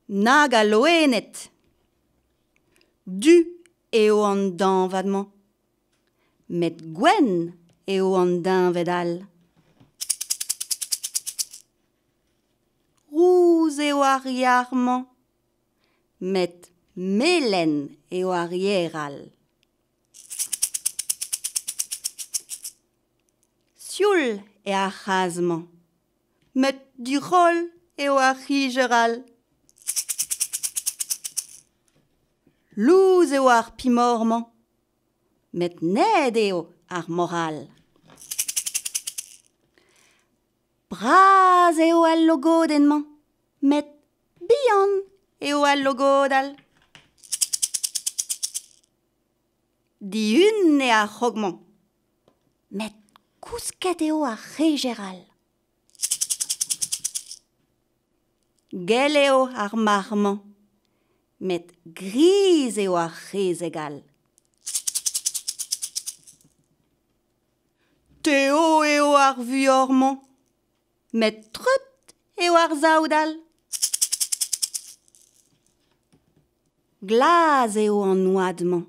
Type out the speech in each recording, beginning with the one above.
nag a loenet. Du eo an dan vadman. Met gwen eo an dan vedal. Rouz eo ar yarman. Met melen eo ar yeral. Sioul e ar c'hazman. Met du rol eo ar c'hijeral. Louz eo ar pimorman. Met ned eo ar moral. Braz eo al logodenman. Met bihan eo al logodal. Dihun e ar c'hogman. Met kousket eo ar c'hejeral. Gel eo ar marman. Met griz eo ar c'hezegal. Teo eo ar vuorman. Met treut eo ar zaoudal. Glaz eo an oadman.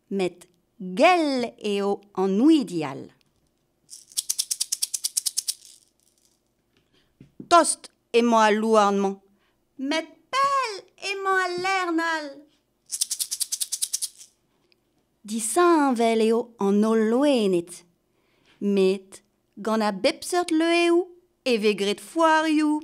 Met gel eo an ouidial. Tost emañ al louarnman. Met pell emañ al lernal. Disanvel eo an ol loenet. Met gant a bepseurt leuioù e vegret foarioù.